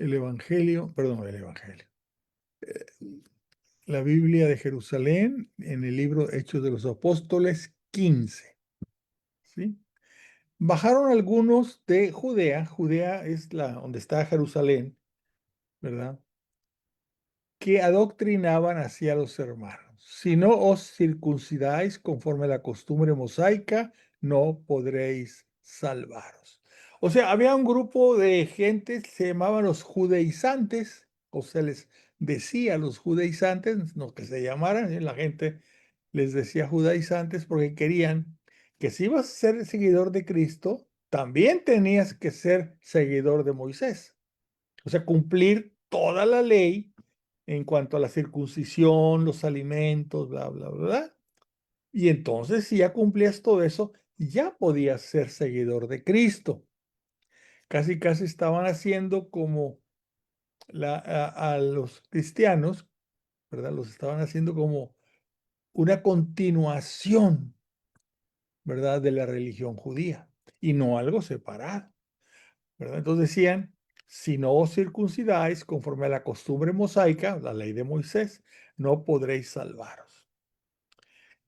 el Evangelio, perdón, el Evangelio, la Biblia de Jerusalén en el libro Hechos de los Apóstoles 15, ¿sí? Bajaron algunos de Judea, Judea es la donde está Jerusalén, ¿verdad? Que adoctrinaban así a los hermanos. Si no os circuncidáis conforme a la costumbre mosaica, no podréis salvaros. O sea, había un grupo de gente, se llamaban los judaizantes, o se les decía los judaizantes, no que se llamaran, la gente les decía judaizantes porque querían que si ibas a ser seguidor de Cristo, también tenías que ser seguidor de Moisés. O sea, cumplir toda la ley en cuanto a la circuncisión, los alimentos, bla, bla, bla. Y entonces, si ya cumplías todo eso, ya podías ser seguidor de Cristo. Casi, casi estaban haciendo como a los cristianos, ¿verdad? Los estaban haciendo como una continuación, ¿verdad? De la religión judía y no algo separado, ¿verdad? Entonces decían, si no os circuncidáis conforme a la costumbre mosaica, la ley de Moisés, no podréis salvaros.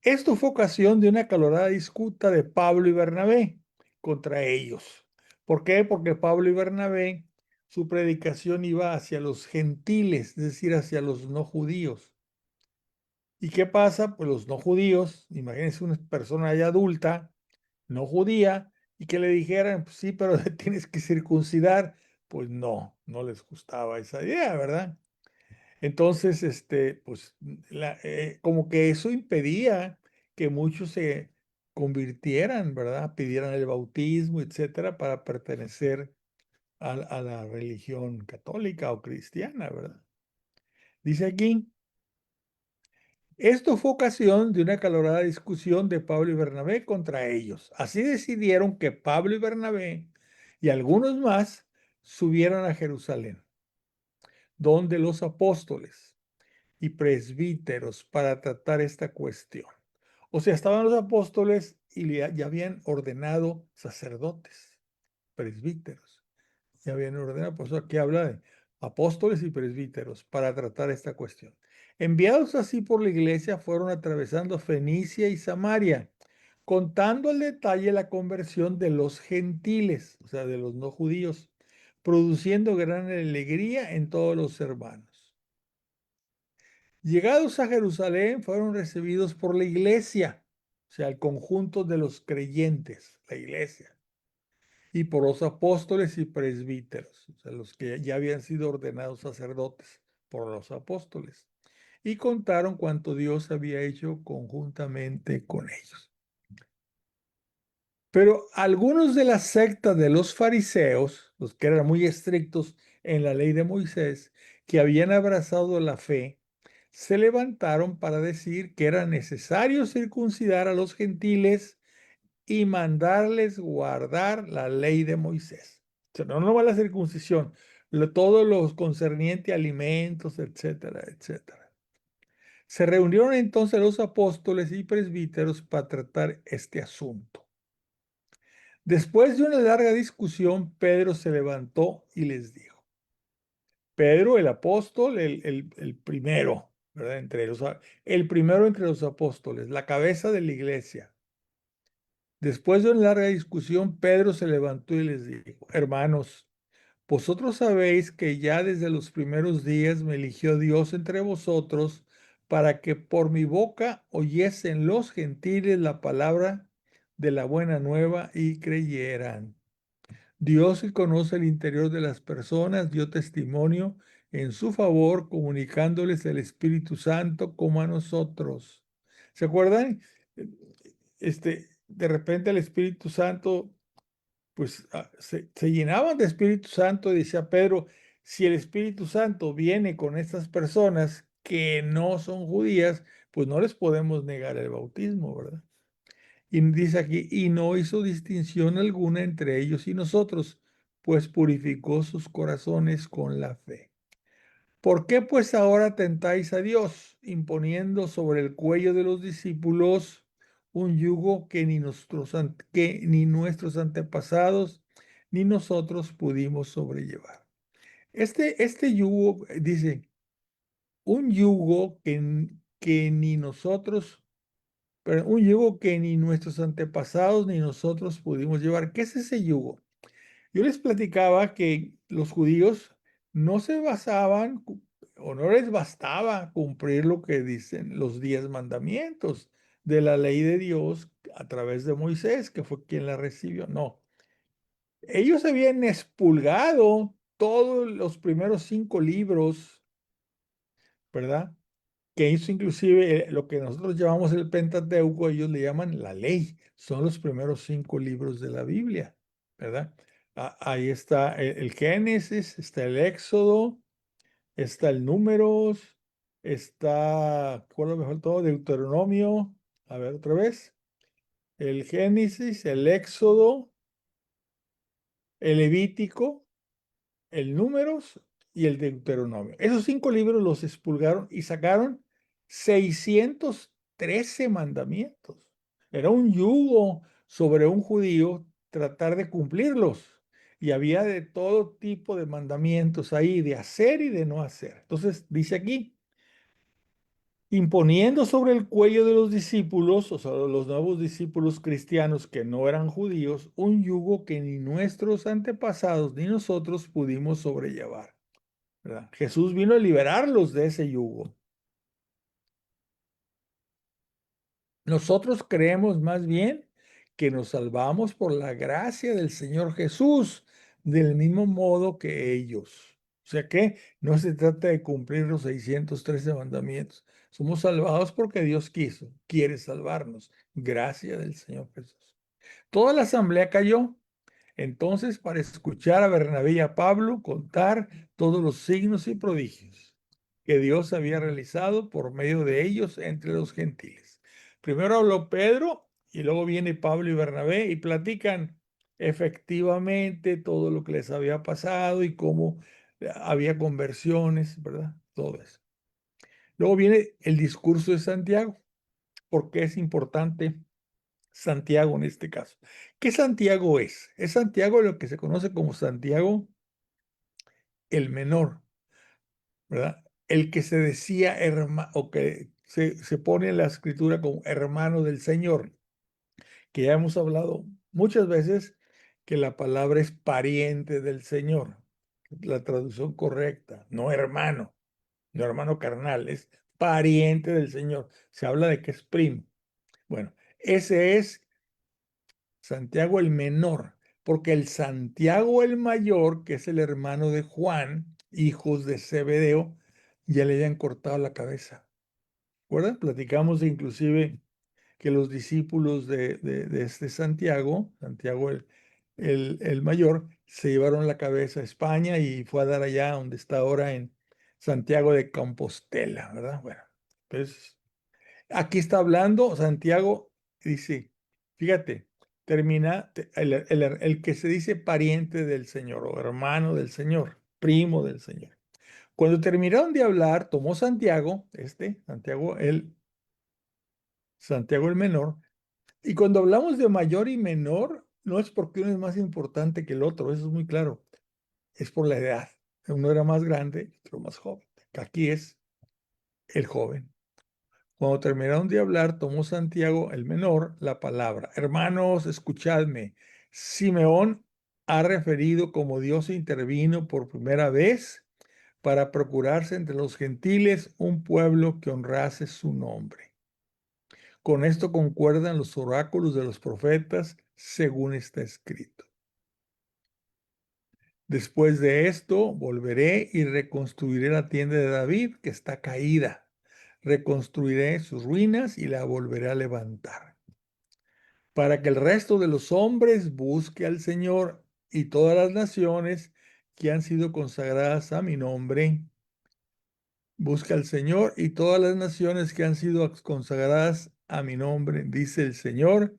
Esto fue ocasión de una acalorada disputa de Pablo y Bernabé contra ellos. ¿Por qué? Porque Pablo y Bernabé, su predicación iba hacia los gentiles, es decir, hacia los no judíos. ¿Y qué pasa? Pues los no judíos, imagínense una persona ya adulta, no judía, y que le dijeran, pues sí, pero tienes que circuncidar. Pues no, no les gustaba esa idea, ¿verdad? Entonces, pues, como que eso impedía que muchos se convirtieran, ¿verdad? Pidieran el bautismo, etcétera, para pertenecer a la religión católica o cristiana, ¿verdad? Dice aquí, esto fue ocasión de una acalorada discusión de Pablo y Bernabé contra ellos. Así decidieron que Pablo y Bernabé y algunos más subieran a Jerusalén, donde los apóstoles y presbíteros para tratar esta cuestión. O sea, estaban los apóstoles y ya habían ordenado sacerdotes, presbíteros. Ya habían ordenado, por eso aquí habla de apóstoles y presbíteros para tratar esta cuestión. Enviados así por la iglesia, fueron atravesando Fenicia y Samaria, contando al detalle la conversión de los gentiles, o sea, de los no judíos, produciendo gran alegría en todos los hermanos. Llegados a Jerusalén, fueron recibidos por la iglesia, o sea, el conjunto de los creyentes, la iglesia, y por los apóstoles y presbíteros, o sea, los que ya habían sido ordenados sacerdotes por los apóstoles, y contaron cuanto Dios había hecho conjuntamente con ellos. Pero algunos de la secta de los fariseos, los que eran muy estrictos en la ley de Moisés, que habían abrazado la fe, se levantaron para decir que era necesario circuncidar a los gentiles y mandarles guardar la ley de Moisés. O sea, no nomás la circuncisión, todo lo concerniente a alimentos, etcétera, etcétera. Se reunieron entonces los apóstoles y presbíteros para tratar este asunto. Después de una larga discusión, Pedro se levantó y les dijo, Pedro, el apóstol, el primero, ¿verdad? El primero entre los apóstoles, la cabeza de la iglesia. Después de una larga discusión, Pedro se levantó y les dijo, hermanos, vosotros sabéis que ya desde los primeros días me eligió Dios entre vosotros para que por mi boca oyesen los gentiles la palabra de la buena nueva y creyeran. Dios, que conoce el interior de las personas, dio testimonio en su favor, comunicándoles el Espíritu Santo como a nosotros. ¿Se acuerdan? De repente el Espíritu Santo, pues se llenaban de Espíritu Santo y decía Pedro, si el Espíritu Santo viene con estas personas que no son judías, pues no les podemos negar el bautismo, ¿verdad? Y dice aquí, y no hizo distinción alguna entre ellos y nosotros, pues purificó sus corazones con la fe. ¿Por qué pues ahora tentáis a Dios, imponiendo sobre el cuello de los discípulos un yugo que ni nuestros antepasados ni nosotros pudimos sobrellevar? Este yugo, dice, un yugo que ni nosotros, pero un yugo que ni nuestros antepasados ni nosotros pudimos llevar. ¿Qué es ese yugo? Yo les platicaba que los judíos no se basaban o no les bastaba cumplir lo que dicen los 10 mandamientos de la ley de Dios a través de Moisés, que fue quien la recibió. No, ellos habían expurgado todos los primeros 5 libros, ¿verdad? Que hizo inclusive lo que nosotros llamamos el Pentateuco, ellos le llaman la ley. Son los primeros 5 libros de la Biblia, ¿verdad? Ahí está el Génesis, está el Éxodo, está el Números, está, ¿cuál me faltó? Deuteronomio. A ver, otra vez. El Génesis, el Éxodo, el Levítico, el Números y el Deuteronomio. Esos 5 libros los expurgaron y sacaron 613 mandamientos. Era un yugo sobre un judío tratar de cumplirlos. Y había de todo tipo de mandamientos ahí, de hacer y de no hacer. Entonces, dice aquí, imponiendo sobre el cuello de los discípulos, o sea, los nuevos discípulos cristianos que no eran judíos, un yugo que ni nuestros antepasados ni nosotros pudimos sobrellevar, ¿verdad? Jesús vino a liberarlos de ese yugo. Nosotros creemos más bien que nos salvamos por la gracia del Señor Jesús, del mismo modo que ellos. O sea que no se trata de cumplir los 613 mandamientos. Somos salvados porque Dios quiere salvarnos. Gracia del Señor Jesús. Toda la asamblea cayó. Entonces, para escuchar a Bernabé y a Pablo contar todos los signos y prodigios que Dios había realizado por medio de ellos entre los gentiles. Primero habló Pedro y luego viene Pablo y Bernabé y platican efectivamente todo lo que les había pasado y cómo había conversiones, ¿verdad? Todo eso. Luego viene el discurso de Santiago, porque es importante Santiago en este caso. ¿Qué Santiago es? Es Santiago lo que se conoce como Santiago el menor, ¿verdad? El que se decía hermano, o que se pone en la escritura como hermano del Señor, que ya hemos hablado muchas veces que la palabra es pariente del Señor, la traducción correcta, no hermano, no hermano carnal, es pariente del Señor. Se habla de que es primo. Bueno, ese es Santiago el menor, porque el Santiago el mayor, que es el hermano de Juan, hijos de Zebedeo, ya le habían cortado la cabeza. ¿Recuerdan? Platicamos inclusive que los discípulos de este Santiago, Santiago el mayor, se llevaron la cabeza a España y fue a dar allá donde está ahora en Santiago de Compostela, ¿verdad? Bueno, pues aquí está hablando Santiago, dice, fíjate, termina el que se dice pariente del Señor o hermano del Señor, primo del Señor. Cuando terminaron de hablar, tomó Santiago, Santiago el menor, y cuando hablamos de mayor y menor, no es porque uno es más importante que el otro, eso es muy claro, es por la edad. Uno era más grande, otro más joven. Aquí es el joven. Cuando terminaron de hablar, tomó Santiago el menor la palabra. Hermanos, escuchadme. Simeón ha referido cómo Dios intervino por primera vez para procurarse entre los gentiles un pueblo que honrase su nombre. Con esto concuerdan los oráculos de los profetas, según está escrito. Después de esto, volveré y reconstruiré la tienda de David, que está caída. Reconstruiré sus ruinas y la volveré a levantar, para que el resto de los hombres busque al Señor y todas las naciones que han sido consagradas a mi nombre. Busca al Señor y todas las naciones que han sido consagradas a mi nombre, dice el Señor,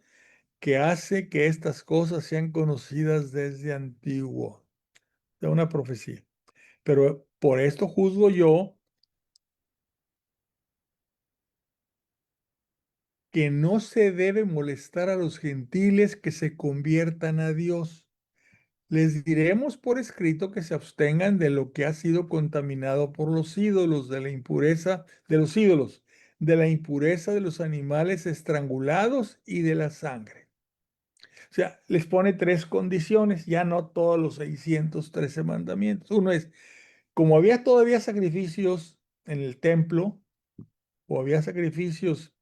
que hace que estas cosas sean conocidas desde antiguo. Es una profecía. Pero por esto juzgo yo que no se debe molestar a los gentiles que se conviertan a Dios. Les diremos por escrito que se abstengan de lo que ha sido contaminado por los ídolos, de la impureza de los ídolos, de la impureza de los animales estrangulados y de la sangre. O sea, les pone tres condiciones, ya no todos los 613 mandamientos. Uno es, como había todavía sacrificios en el templo, o había sacrificios,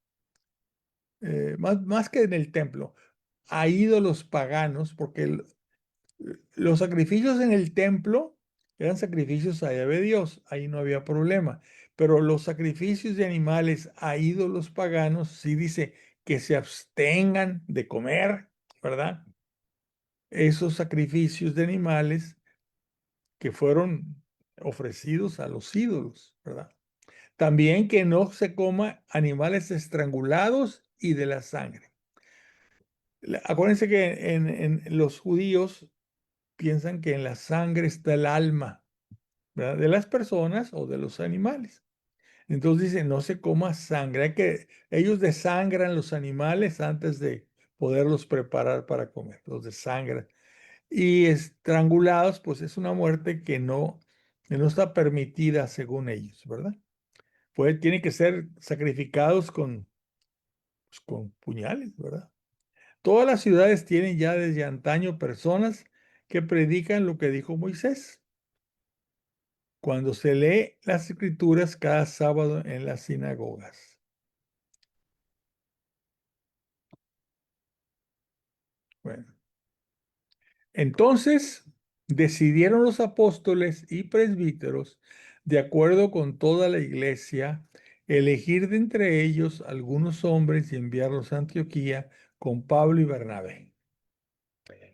más que en el templo, a ídolos paganos, porque los sacrificios en el templo eran sacrificios a Yahvé Dios, ahí no había problema. Pero los sacrificios de animales a ídolos paganos, sí dice que se abstengan de comer, ¿verdad? Esos sacrificios de animales que fueron ofrecidos a los ídolos, ¿verdad? También que no se coma animales estrangulados y de la sangre. Acuérdense que en los judíos piensan que en la sangre está el alma, ¿verdad? De las personas o de los animales. Entonces dice, no se coma sangre. Ellos desangran los animales antes de poderlos preparar para comer. Los desangran. Y estrangulados, pues es una muerte que no está permitida según ellos, ¿verdad? Pues tiene que ser sacrificados con puñales, ¿verdad? Todas las ciudades tienen ya desde antaño personas que predican lo que dijo Moisés cuando se lee las escrituras cada sábado en las sinagogas. Bueno, entonces decidieron los apóstoles y presbíteros, de acuerdo con toda la iglesia, elegir de entre ellos algunos hombres y enviarlos a Antioquía con Pablo y Bernabé.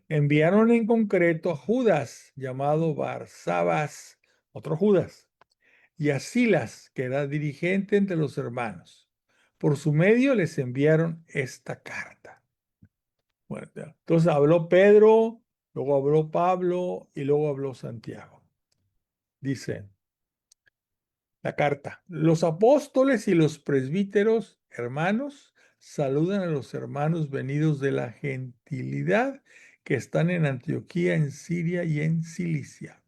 Enviaron en concreto a Judas, llamado Barsabas, otro Judas, y a Silas, que era dirigente entre los hermanos. Por su medio les enviaron esta carta. Bueno, entonces habló Pedro, luego habló Pablo y luego habló Santiago. Dice la carta: los apóstoles y los presbíteros, hermanos, saludan a los hermanos venidos de la gentilidad que están en Antioquía, en Siria y en Cilicia.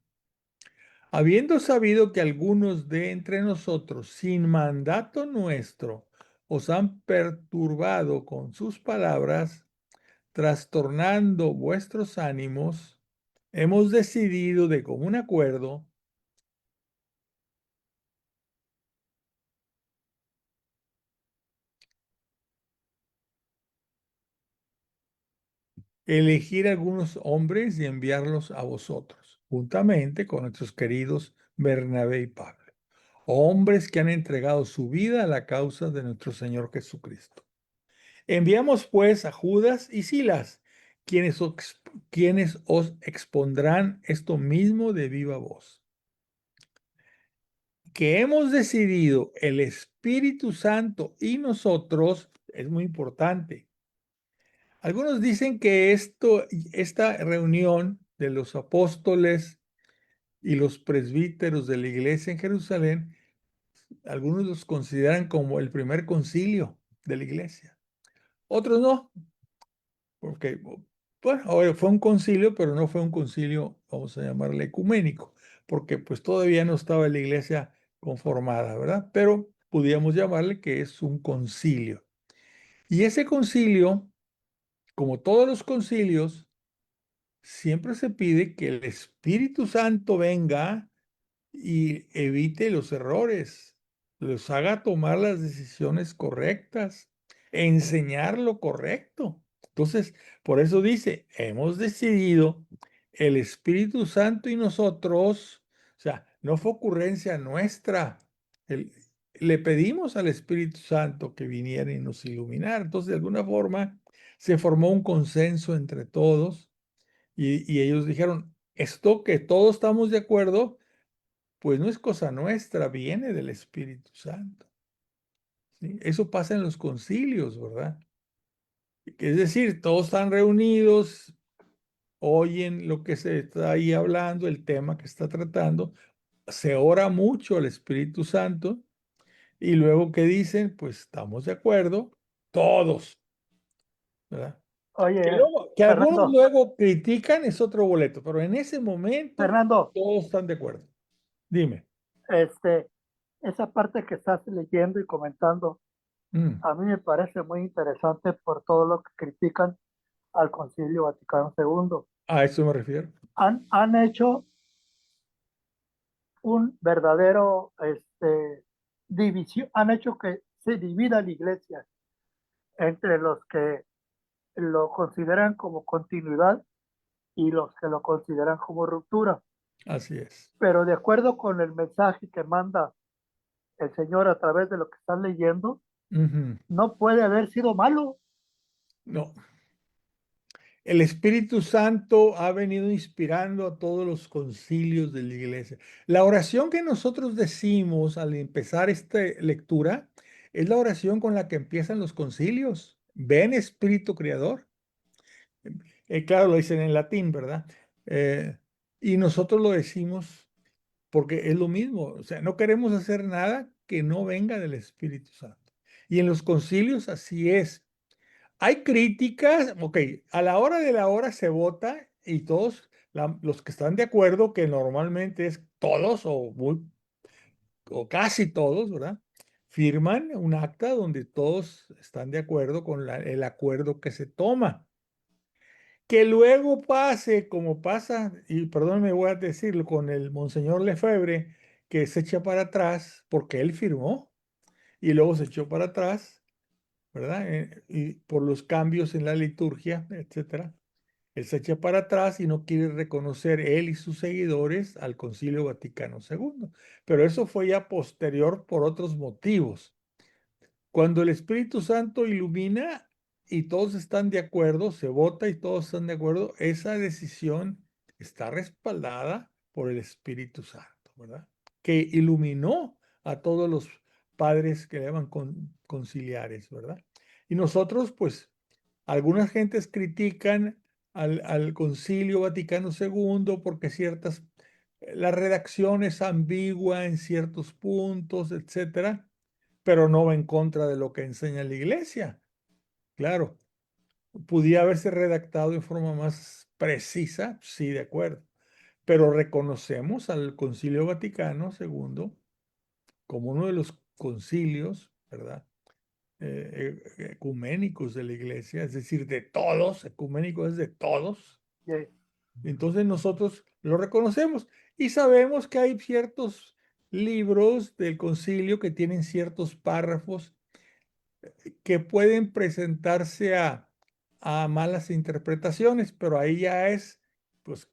Habiendo sabido que algunos de entre nosotros, sin mandato nuestro, os han perturbado con sus palabras, trastornando vuestros ánimos, hemos decidido de común acuerdo elegir algunos hombres y enviarlos a vosotros, juntamente con nuestros queridos Bernabé y Pablo, hombres que han entregado su vida a la causa de nuestro Señor Jesucristo. Enviamos pues a Judas y Silas, quienes os expondrán esto mismo de viva voz, que hemos decidido el Espíritu Santo y nosotros, es muy importante. Algunos dicen que esta reunión de los apóstoles y los presbíteros de la iglesia en Jerusalén, algunos los consideran como el primer concilio de la iglesia. Otros no, porque, bueno, ahora fue un concilio, pero no fue un concilio, vamos a llamarle ecuménico, porque pues todavía no estaba la iglesia conformada, ¿verdad? Pero podríamos llamarle que es un concilio. Y ese concilio, como todos los concilios, siempre se pide que el Espíritu Santo venga y evite los errores, los haga tomar las decisiones correctas, enseñar lo correcto. Entonces, por eso dice, hemos decidido el Espíritu Santo y nosotros, o sea, no fue ocurrencia nuestra. Le pedimos al Espíritu Santo que viniera y nos iluminara. Entonces, de alguna forma, se formó un consenso entre todos y ellos dijeron, esto que todos estamos de acuerdo, pues no es cosa nuestra, viene del Espíritu Santo. ¿Sí? Eso pasa en los concilios, ¿verdad? Es decir, todos están reunidos, oyen lo que se está ahí hablando, el tema que está tratando, se ora mucho al Espíritu Santo y luego ¿qué dicen? Pues estamos de acuerdo, todos, ¿verdad? Oye, Que algunos Fernando, luego critican es otro boleto, pero en ese momento Fernando, todos están de acuerdo. Dime. este, esa parte que estás leyendo y comentando, Mm, a mí me parece muy interesante por todo lo que critican al Concilio Vaticano II. a eso me refiero. Han hecho un verdadero, división, han hecho que se divida la iglesia entre los que lo consideran como continuidad y los que lo consideran como ruptura. Así es. Pero de acuerdo con el mensaje que manda el Señor a través de lo que están leyendo, Ujú. no puede haber sido malo. No. El Espíritu Santo ha venido inspirando a todos los concilios de la iglesia. La oración que nosotros decimos al empezar esta lectura es la oración con la que empiezan los concilios. Ven Espíritu Creador. Claro, lo dicen en latín, ¿verdad? Eh, y nosotros lo decimos porque es lo mismo. O sea, no queremos hacer nada que no venga del Espíritu Santo. Y en los concilios así es. Hay críticas, ok, a la hora de la hora se vota y todos, los que están de acuerdo, que normalmente es todos o casi todos, ¿verdad? Firman un acta donde todos están de acuerdo con el acuerdo que se toma. Que luego pase como pasa, y perdón, me voy a decirlo, con el Monseñor Lefebvre, que se echa para atrás porque él firmó y luego se echó para atrás, ¿verdad? Y por los cambios en la liturgia, etcétera. Él se echa para atrás y no quiere reconocer él y sus seguidores al Concilio Vaticano II. Pero eso fue ya posterior por otros motivos. Cuando el Espíritu Santo ilumina y todos están de acuerdo, se vota y todos están de acuerdo, esa decisión está respaldada por el Espíritu Santo, ¿verdad? Que iluminó a todos los padres que le llaman conciliares, ¿verdad? Y nosotros, pues, algunas gentes critican al Concilio Vaticano II porque la redacción es ambigua en ciertos puntos, etcétera, pero no va en contra de lo que enseña la iglesia. Claro, podía haberse redactado de forma más precisa, sí, de acuerdo, pero reconocemos al Concilio Vaticano II como uno de los concilios, ¿verdad? Ecuménicos de la iglesia, es decir, de todos, ecuménico es de todos. Eh, Entonces nosotros lo reconocemos y sabemos que hay ciertos libros del concilio que tienen ciertos párrafos que pueden presentarse a malas interpretaciones, pero ahí ya es, pues,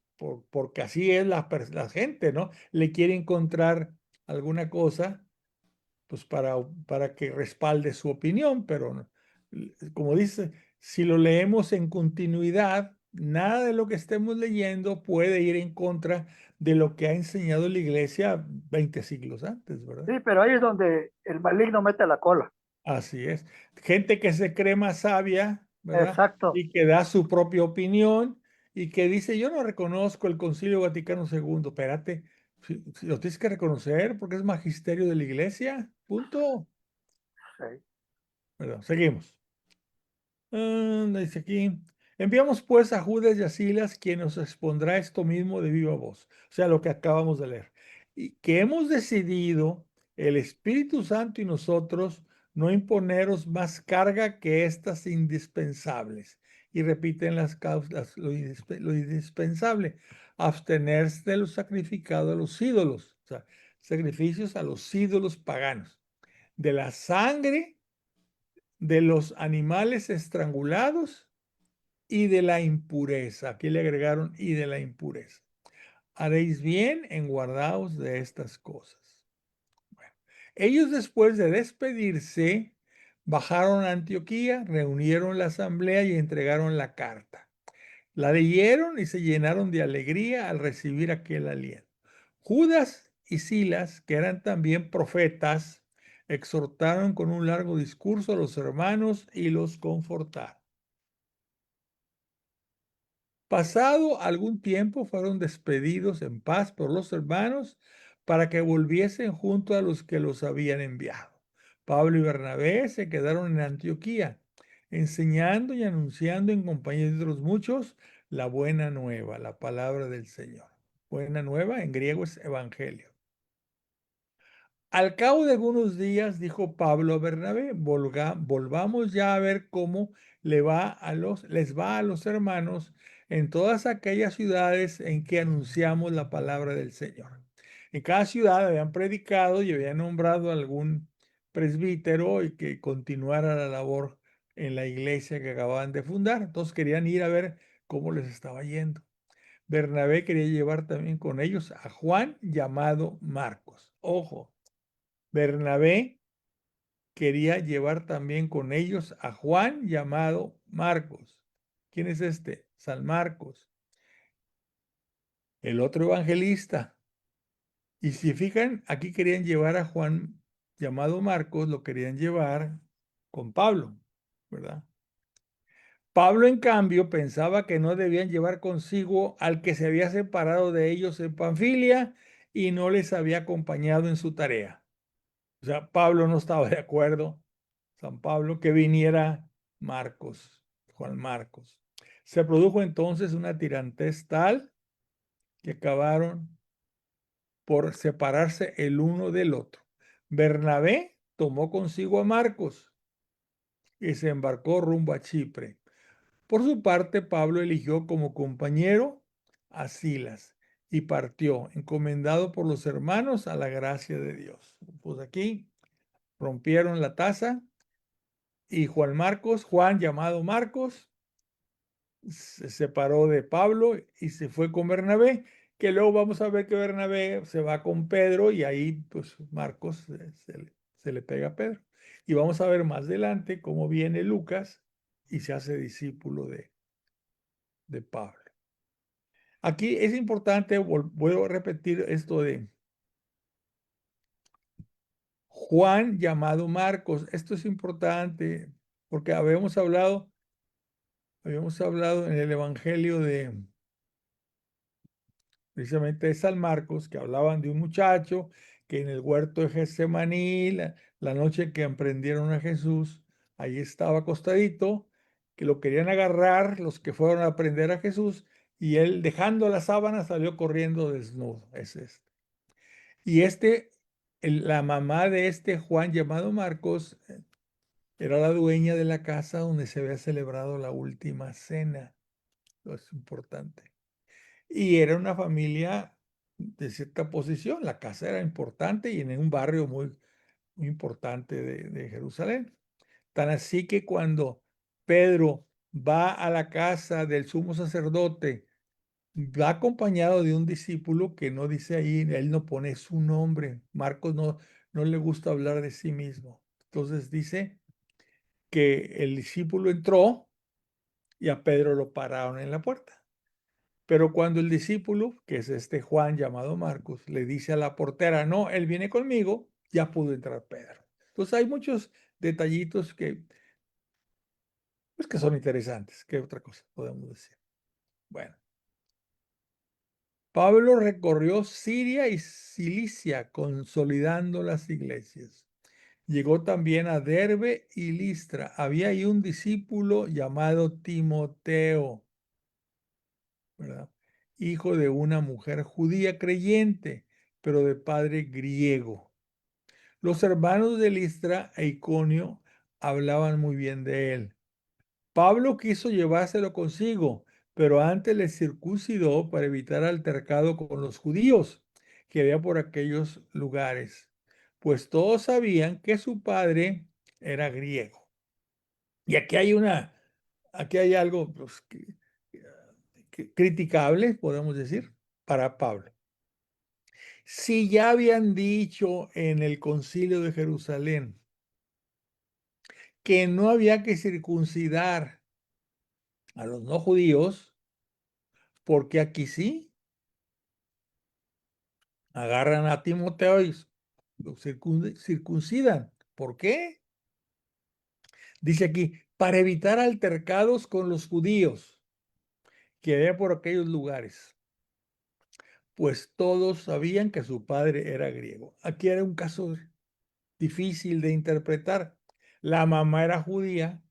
porque así es la gente, ¿no? Le quiere encontrar alguna cosa pues para que respalde su opinión, pero como dice, si lo leemos en continuidad, nada de lo que estemos leyendo puede ir en contra de lo que ha enseñado la iglesia 20 siglos antes, ¿verdad? sí, pero ahí es donde el maligno mete la cola. Así es. Gente que se cree más sabia, ¿verdad? Exacto. Y que da su propia opinión y que dice, yo no reconozco el Concilio Vaticano II. Espérate, si lo tienes que reconocer porque es magisterio de la iglesia, punto. Sí. ¿Verdad? Seguimos. Dice aquí, enviamos pues a Judas y a Silas, quien nos expondrá esto mismo de viva voz, o sea, lo que acabamos de leer, y que hemos decidido, el Espíritu Santo y nosotros, no imponeros más carga que estas indispensables. Y repiten las causas, lo indispensable, abstenerse de lo sacrificado a los ídolos, o sea, sacrificios a los ídolos paganos, de la sangre de los animales estrangulados y de la impureza. Aquí le agregaron y de la impureza. Haréis bien en guardaos de estas cosas. Bueno, ellos después de despedirse, bajaron a Antioquía, reunieron la asamblea y entregaron la carta. La leyeron y se llenaron de alegría al recibir aquel aliento. Judas y Silas, que eran también profetas, exhortaron con un largo discurso a los hermanos y los confortaron. Pasado algún tiempo fueron despedidos en paz por los hermanos para que volviesen junto a los que los habían enviado. Pablo y Bernabé se quedaron en Antioquía enseñando y anunciando en compañía de otros muchos la buena nueva, la palabra del Señor. Buena nueva en griego es evangelio. Al cabo de algunos días, dijo Pablo a Bernabé, volvamos ya a ver cómo les va a los hermanos en todas aquellas ciudades en que anunciamos la palabra del Señor. En cada ciudad habían predicado y habían nombrado a algún presbítero y que continuara la labor en la iglesia que acababan de fundar. Entonces querían ir a ver cómo les estaba yendo. Bernabé quería llevar también con ellos a Juan llamado Marcos. Ojo. Bernabé quería llevar también con ellos a Juan llamado Marcos. ¿Quién es este? San Marcos, el otro evangelista. Y si fijan, aquí querían llevar a Juan llamado Marcos, lo querían llevar con Pablo, ¿verdad? Pablo, en cambio, pensaba que no debían llevar consigo al que se había separado de ellos en Panfilia y no les había acompañado en su tarea. O sea, Pablo no estaba de acuerdo, San Pablo, que viniera Marcos, Juan Marcos. Se produjo entonces una tirantez tal que acabaron por separarse el uno del otro. Bernabé tomó consigo a Marcos y se embarcó rumbo a Chipre. Por su parte, Pablo eligió como compañero a Silas y partió, encomendado por los hermanos a la gracia de Dios. Pues aquí rompieron la taza y Juan llamado Marcos, se separó de Pablo y se fue con Bernabé, que luego vamos a ver que Bernabé se va con Pedro y ahí pues Marcos se le pega a Pedro. Y vamos a ver más adelante cómo viene Lucas y se hace discípulo de Pablo. Aquí es importante, vuelvo a repetir esto de Juan llamado Marcos. Esto es importante porque habíamos hablado en el Evangelio precisamente de San Marcos, que hablaban de un muchacho que en el huerto de Getsemaní, la noche que emprendieron a Jesús, ahí estaba acostadito, que lo querían agarrar los que fueron a prender a Jesús, y él, dejando la sábana, salió corriendo desnudo. Es este. Y la mamá de este Juan llamado Marcos, era la dueña de la casa donde se había celebrado la última cena. Eso es importante. Y era una familia de cierta posición. La casa era importante y en un barrio muy, muy importante de Jerusalén. Tan así que cuando Pedro va a la casa del sumo sacerdote, va acompañado de un discípulo que no dice ahí, él no pone su nombre. Marcos no le gusta hablar de sí mismo. Entonces dice que el discípulo entró y a Pedro lo pararon en la puerta. Pero cuando el discípulo, que es este Juan llamado Marcos, le dice a la portera, no, él viene conmigo, ya pudo entrar Pedro. Entonces hay muchos detallitos pues, que son interesantes. ¿Qué otra cosa podemos decir? Bueno, Pablo recorrió Siria y Cilicia consolidando las iglesias. Llegó también a Derbe y Listra. Había ahí un discípulo llamado Timoteo, ¿verdad? Hijo de una mujer judía creyente, pero de padre griego. Los hermanos de Listra e Iconio hablaban muy bien de él. Pablo quiso llevárselo consigo, pero antes le circuncidó para evitar altercado con los judíos que había por aquellos lugares, pues todos sabían que su padre era griego. Y aquí hay algo pues, criticable, podemos decir, para Pablo. Si ya habían dicho en el concilio de Jerusalén que no había que circuncidar a los no judíos, porque aquí sí agarran a Timoteo y lo circuncidan. ¿Por qué? Dice aquí, para evitar altercados con los judíos que había por aquellos lugares, pues todos sabían que su padre era griego. Aquí era un caso difícil de interpretar. La mamá era judía,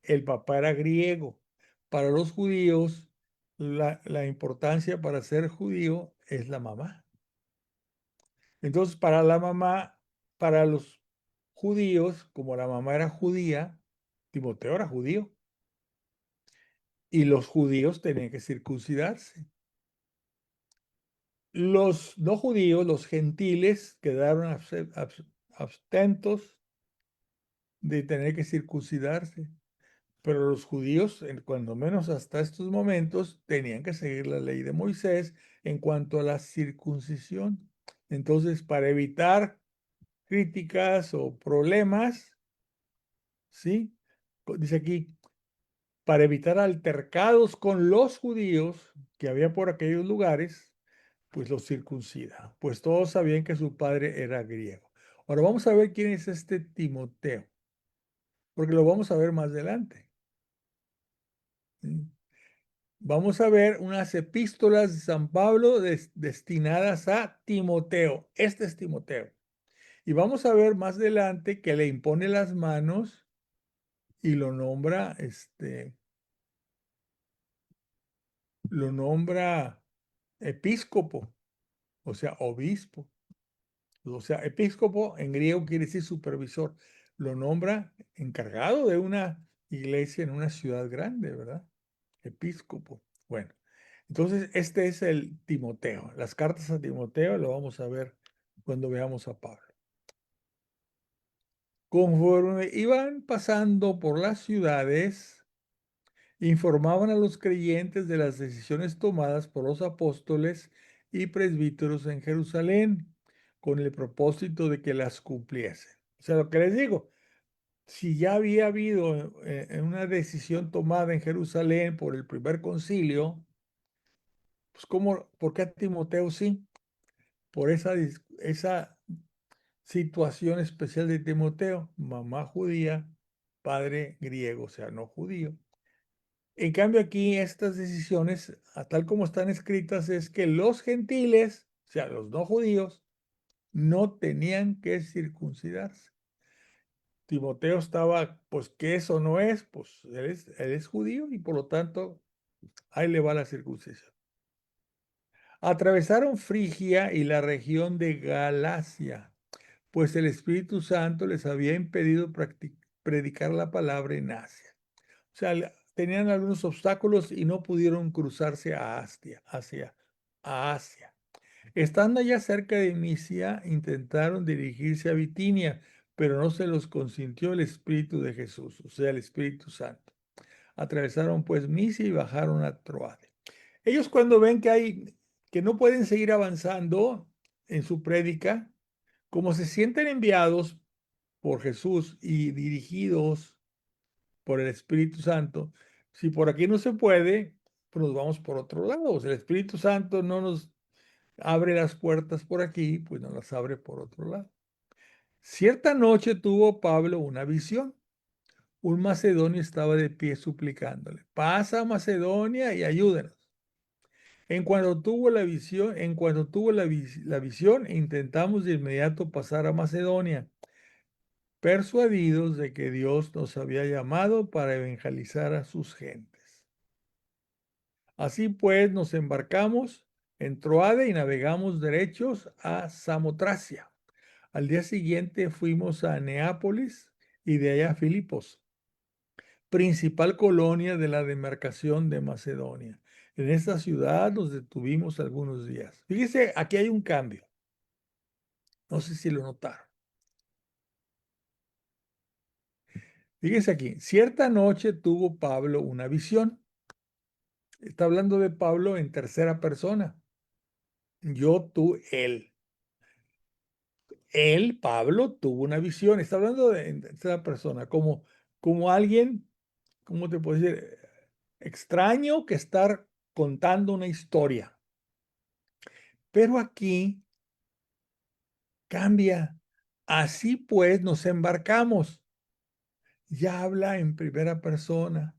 el papá era griego. Para los judíos, la importancia para ser judío es la mamá. Entonces, para la mamá, para los judíos, como la mamá era judía, Timoteo era judío. Y los judíos tenían que circuncidarse. Los no judíos, los gentiles, quedaron abstentos de tener que circuncidarse. Pero los judíos, cuando menos hasta estos momentos, tenían que seguir la ley de Moisés en cuanto a la circuncisión. Entonces, para evitar críticas o problemas, ¿sí? Dice aquí, para evitar altercados con los judíos que había por aquellos lugares, pues los circuncida, pues todos sabían que su padre era griego. Ahora vamos a ver quién es este Timoteo, porque lo vamos a ver más adelante. ¿Sí? Vamos a ver unas epístolas de San Pablo destinadas a Timoteo. Este es Timoteo. Y vamos a ver más adelante que le impone las manos y lo nombra, lo nombra episcopo, o sea, obispo. O sea, episcopo en griego quiere decir supervisor. Lo nombra encargado de una iglesia en una ciudad grande, ¿verdad? Episcopo. Bueno, entonces este es el Timoteo. Las cartas a Timoteo lo vamos a ver cuando veamos a Pablo. Conforme iban pasando por las ciudades, informaban a los creyentes de las decisiones tomadas por los apóstoles y presbíteros en Jerusalén, con el propósito de que las cumpliesen. O sea, lo que les digo, si ya había habido una decisión tomada en Jerusalén por el primer concilio, pues ¿por qué a Timoteo sí? Por esa situación especial de Timoteo, mamá judía, padre griego, o sea, no judío. En cambio aquí estas decisiones, a tal como están escritas, es que los gentiles, o sea, los no judíos, no tenían que circuncidarse. Timoteo estaba, pues, ¿qué eso no es? Pues él es judío y por lo tanto, ahí le va la circuncisión. Atravesaron Frigia y la región de Galacia, pues el Espíritu Santo les había impedido predicar la palabra en Asia. O sea, tenían algunos obstáculos y no pudieron cruzarse a Asia. Estando allá cerca de Misia, intentaron dirigirse a Bitinia, pero no se los consintió el Espíritu de Jesús, o sea, el Espíritu Santo. Atravesaron pues Misia y bajaron a Troade. Ellos cuando ven que no pueden seguir avanzando en su prédica, como se sienten enviados por Jesús y dirigidos por el Espíritu Santo, si por aquí no se puede, pues nos vamos por otro lado. O sea, el Espíritu Santo no nos abre las puertas por aquí, pues nos las abre por otro lado. Cierta noche tuvo Pablo una visión. Un macedonio estaba de pie suplicándole, pasa a Macedonia y ayúdanos. En cuanto tuvo la visión, intentamos de inmediato pasar a Macedonia, persuadidos de que Dios nos había llamado para evangelizar a sus gentes. Así pues, nos embarcamos en Troade y navegamos derechos a Samotracia. Al día siguiente fuimos a Neápolis y de allá a Filipos, principal colonia de la demarcación de Macedonia. En esta ciudad nos detuvimos algunos días. Fíjese, aquí hay un cambio. No sé si lo notaron. Fíjese aquí, cierta noche tuvo Pablo una visión. Está hablando de Pablo en tercera persona. Yo, tú, él. Él, Pablo, tuvo una visión. Está hablando en tercera persona, como alguien, ¿cómo te puedo decir? Extraño que estar contando una historia. Pero aquí cambia. Así pues nos embarcamos. Ya habla en primera persona,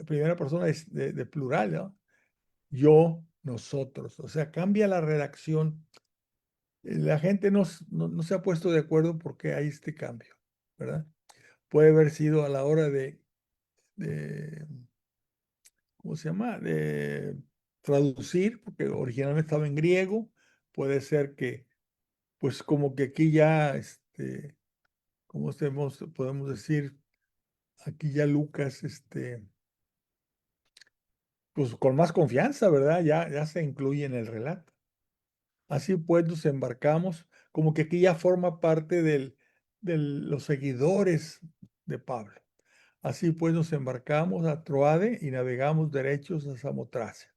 primera persona de plural, ¿no? Yo, nosotros. O sea, cambia la redacción. La gente no se ha puesto de acuerdo porque hay este cambio, ¿verdad? puede haber sido a la hora de ¿cómo se llama? De traducir, porque originalmente estaba en griego. Puede ser que, pues como que aquí ya, ¿cómo podemos decir? Aquí ya Lucas, pues con más confianza, ¿verdad? Ya se incluye en el relato. Así pues nos embarcamos, como que aquí ya forma parte de los seguidores de Pablo. Así pues nos embarcamos a Troade y navegamos derechos a Samotracia.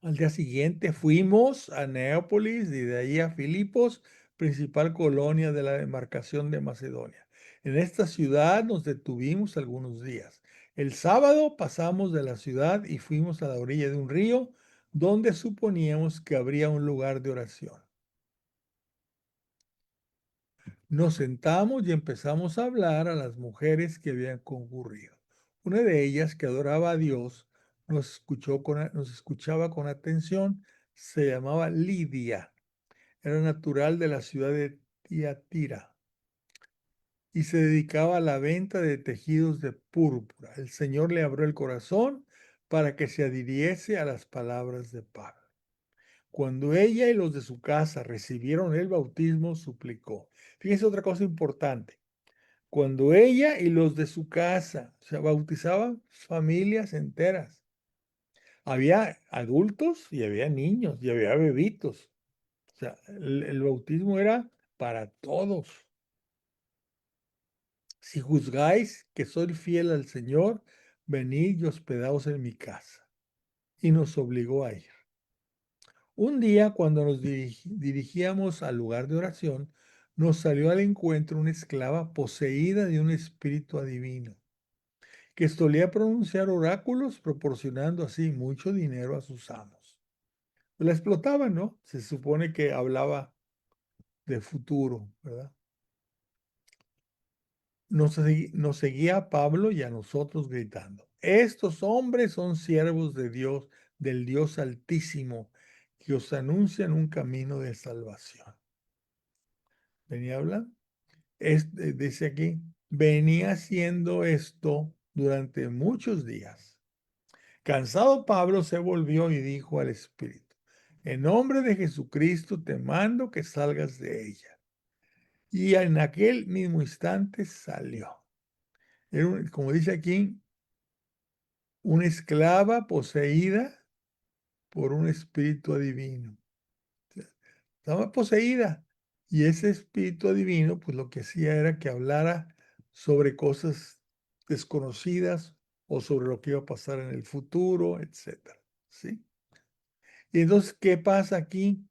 Al día siguiente fuimos a Neápolis y de ahí a Filipos, principal colonia de la demarcación de Macedonia. En esta ciudad nos detuvimos algunos días. El sábado pasamos de la ciudad y fuimos a la orilla de un río donde suponíamos que habría un lugar de oración. Nos sentamos y empezamos a hablar a las mujeres que habían concurrido. Una de ellas, que adoraba a Dios, nos escuchaba con atención. Se llamaba Lidia. Era natural de la ciudad de Tiatira y se dedicaba a la venta de tejidos de púrpura. El Señor le abrió el corazón para que se adhiriese a las palabras de Pablo. Cuando ella y los de su casa recibieron el bautismo, suplicó. Fíjense otra cosa importante. Cuando ella y los de su casa se bautizaban familias enteras. Había adultos y había niños y había bebitos. O sea, el bautismo era para todos. Si juzgáis que soy fiel al Señor, venid y hospedaos en mi casa. Y nos obligó a ir. Un día, cuando nos dirigíamos al lugar de oración, nos salió al encuentro una esclava poseída de un espíritu adivino, que solía pronunciar oráculos, proporcionando así mucho dinero a sus amos. La explotaban, ¿no? Se supone que hablaba de futuro, ¿verdad? Nos seguía a Pablo y a nosotros gritando: estos hombres son siervos de Dios, del Dios Altísimo, que os anuncian un camino de salvación. Venía hablando, dice aquí, venía haciendo esto durante muchos días. Cansado, Pablo se volvió y dijo al Espíritu: en nombre de Jesucristo te mando que salgas de ella. Y en aquel mismo instante salió. Como dice aquí, una esclava poseída por un espíritu adivino. Estaba poseída. Y ese espíritu adivino, pues lo que hacía era que hablara sobre cosas desconocidas o sobre lo que iba a pasar en el futuro, etcétera. ¿Sí? Y entonces, ¿qué pasa aquí?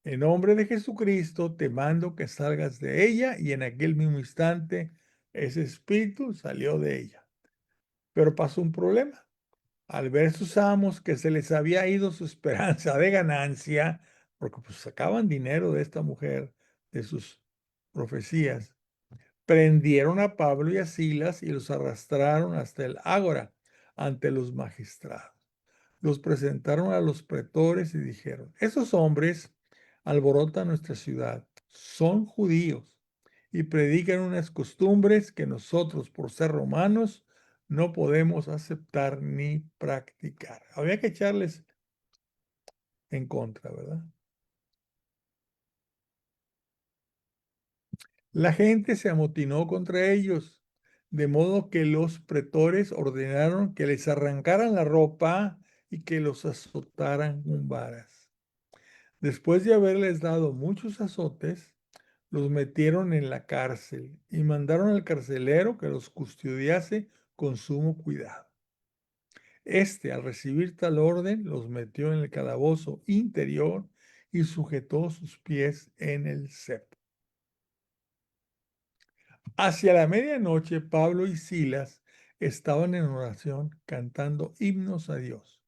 En nombre de Jesucristo te mando que salgas de ella, y en aquel mismo instante ese espíritu salió de ella. Pero pasó un problema. Al ver sus amos que se les había ido su esperanza de ganancia, porque pues sacaban dinero de esta mujer, de sus profecías, prendieron a Pablo y a Silas y los arrastraron hasta el ágora ante los magistrados. Los presentaron a los pretores y dijeron: esos hombres alborotan nuestra ciudad, son judíos y predican unas costumbres que nosotros, por ser romanos, no podemos aceptar ni practicar. Había que echarles en contra, ¿verdad? La gente se amotinó contra ellos, de modo que los pretores ordenaron que les arrancaran la ropa y que los azotaran con varas. Después de haberles dado muchos azotes, los metieron en la cárcel y mandaron al carcelero que los custodiase con sumo cuidado. Al recibir tal orden, los metió en el calabozo interior y sujetó sus pies en el cepo. Hacia la medianoche, Pablo y Silas estaban en oración cantando himnos a Dios.